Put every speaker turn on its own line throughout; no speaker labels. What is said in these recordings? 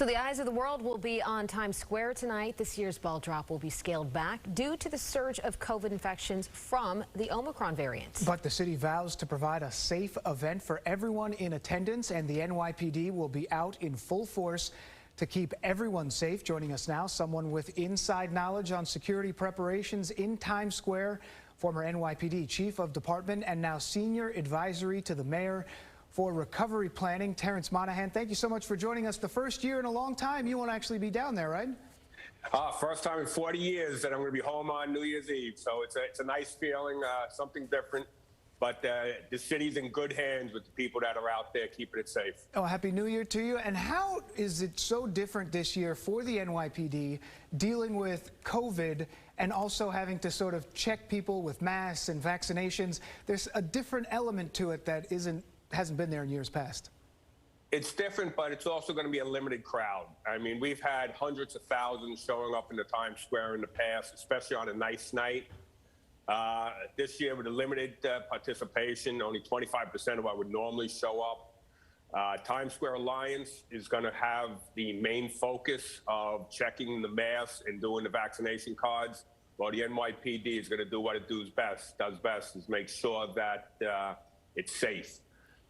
So the eyes of the world will be on Times Square tonight. This year's ball drop will be scaled back due to the surge of COVID infections from the Omicron variant.
But the city vows to provide a safe event for everyone in attendance, and the NYPD will be out in full force to keep everyone safe. Joining us now, someone with inside knowledge on security preparations in Times Square, former NYPD Chief of Department and now Senior Advisory to the Mayor for Recovery Planning, Terrence Monahan. Thank you so much for joining us. The first year in a long time you won't actually be down there, right?
First time in 40 years that I'm going to be home on New Year's Eve. So it's a nice feeling, something different. But the city's in good hands with the people that are out there keeping it safe.
Oh, Happy New Year to you. And how is it so different this year for the NYPD dealing with COVID and also having to sort of check people with masks and vaccinations? There's a different element to it that hasn't been there in years past.
It's different, but it's also going to be a limited crowd. I mean, we've had hundreds of thousands showing up in the Times Square in the past, especially on a nice night. This year, with a limited participation, only 25% of what would normally show up. Times Square Alliance is going to have the main focus of checking the masks and doing the vaccination cards, while the NYPD is going to do what it does best is make sure that it's safe.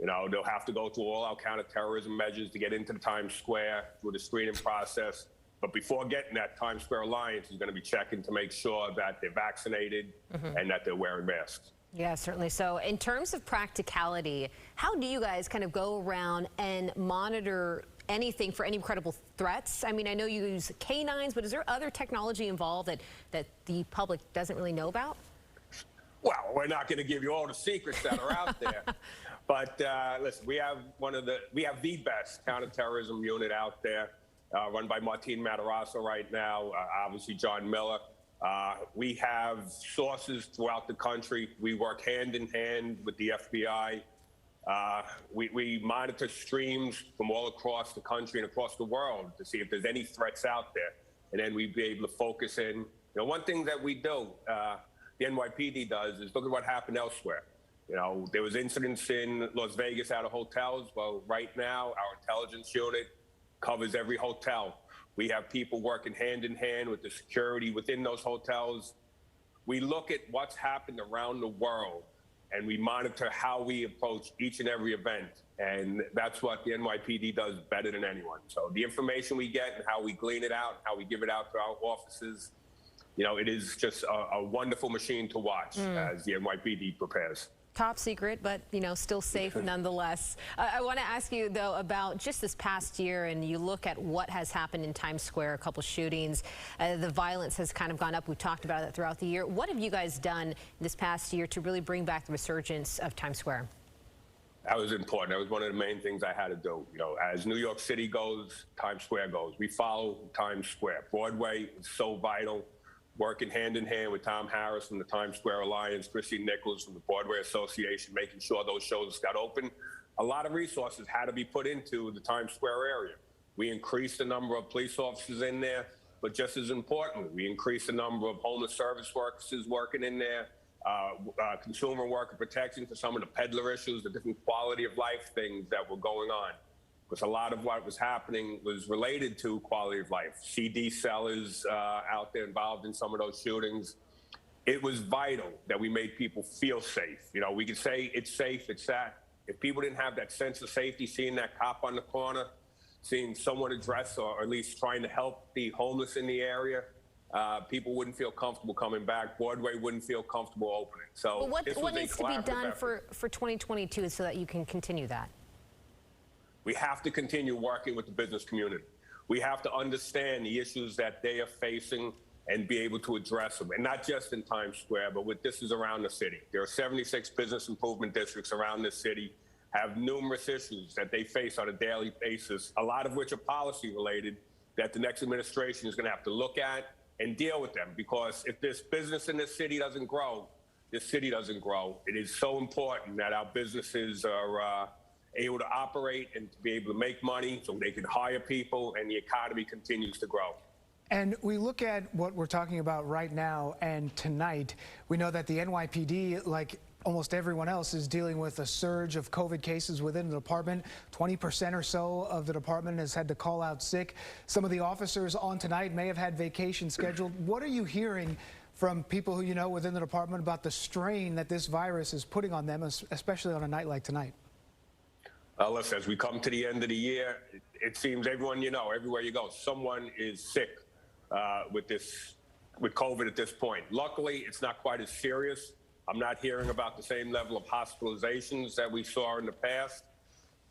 You know, they'll have to go through all our counterterrorism measures to get into the Times Square through the screening process. But before getting that, Times Square Alliance is going to be checking to make sure that they're vaccinated and that they're wearing masks.
Yeah, certainly. So in terms of practicality, how do you guys kind of go around and monitor anything for any credible threats? I mean, I know you use canines, but is there other technology involved that the public doesn't really know about?
Well, we're not going to give you all the secrets that are out there. But listen, we have the best counterterrorism unit out there, run by Martin Matarazzo right now, obviously John Miller. We have sources throughout the country. We work hand in hand with the FBI. We monitor streams from all across the country and across the world to see if there's any threats out there. And then we'd be able to focus in. You know, one thing that we do, the NYPD does, is look at what happened elsewhere. You know, there was incidents in Las Vegas out of hotels. Well, right now, our intelligence unit covers every hotel. We have people working hand in hand with the security within those hotels. We look at what's happened around the world, and we monitor how we approach each and every event. And that's what the NYPD does better than anyone. So the information we get and how we glean it out, how we give it out to our offices, you know, it is just a wonderful machine to watch as the NYPD prepares.
Top secret, but, you know, still safe nonetheless. I want to ask you, though, about just this past year, and you look at what has happened in Times Square, a couple shootings. The violence has kind of gone up. We've talked about it throughout the year. What have you guys done this past year to really bring back the resurgence of Times Square?
That was important. That was one of the main things I had to do. You know, as New York City goes, Times Square goes. We follow Times Square. Broadway is so vital. Working hand in hand with Tom Harris from the Times Square Alliance, Chrissy Nichols from the Broadway Association, making sure those shows got open. A lot of resources had to be put into the Times Square area. We increased the number of police officers in there, but just as importantly, we increased the number of homeless service workers working in there, consumer worker protection for some of the peddler issues, the different quality of life things that were going on. Because a lot of what was happening was related to quality of life. CD sellers out there involved in some of those shootings. It was vital that we made people feel safe. You know, we could say it's safe, it's that. If people didn't have that sense of safety, seeing that cop on the corner, seeing someone address or at least trying to help the homeless in the area, people wouldn't feel comfortable coming back. Broadway wouldn't feel comfortable opening. So
well, what needs to be done for 2022 so that you can continue that?
We have to continue working with the business community. We have to understand the issues that they are facing and be able to address them. And not just in Times Square, but this is around the city. There are 76 business improvement districts around this city, have numerous issues that they face on a daily basis, a lot of which are policy related, that the next administration is going to have to look at and deal with them. Because if this business in this city doesn't grow, this city doesn't grow. It is so important that our businesses are able to operate and to be able to make money so they can hire people and the economy continues to grow.
And we look at what we're talking about right now and tonight. We know that the NYPD, like almost everyone else is dealing with a surge of COVID cases within the department. 20% or so of the department has had to call out sick. Some of the officers on tonight may have had vacation scheduled. What are you hearing from people who you know within the department about the strain that this virus is putting on them, especially on a night like tonight?
Listen, as we come to the end of the year, it seems everyone you know, everywhere you go, someone is sick with COVID at this point. Luckily, it's not quite as serious. I'm not hearing about the same level of hospitalizations that we saw in the past.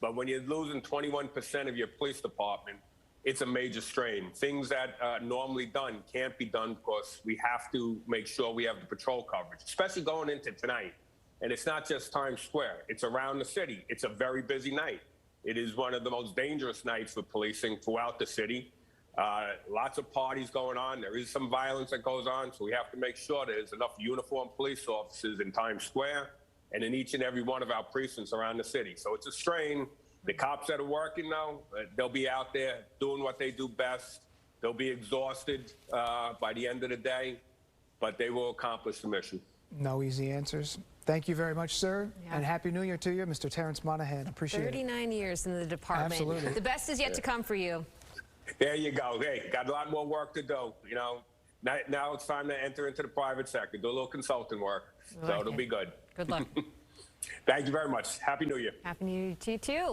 But when you're losing 21% of your police department, it's a major strain. Things that normally done can't be done because we have to make sure we have the patrol coverage, especially going into tonight. And it's not just Times Square. It's around the city. It's a very busy night. It is one of the most dangerous nights for policing throughout the city. Lots of parties going on. There is some violence that goes on, so we have to make sure there's enough uniformed police officers in Times Square and in each and every one of our precincts around the city. So it's a strain. The cops that are working now, they'll be out there doing what they do best. They'll be exhausted by the end of the day, but they will accomplish the mission.
No easy answers. Thank you very much, sir,
Yeah.
and Happy New Year to you, Mr. Terrence Monahan. Appreciate it.
39 years in the department.
Absolutely.
The best is yet to come for you.
There you go. Hey, got a lot more work to do. You know, now it's time to enter into the private sector, do a little consulting work. So it'll be good.
Good luck.
Thank you very much. Happy New Year.
Happy New Year to you, too.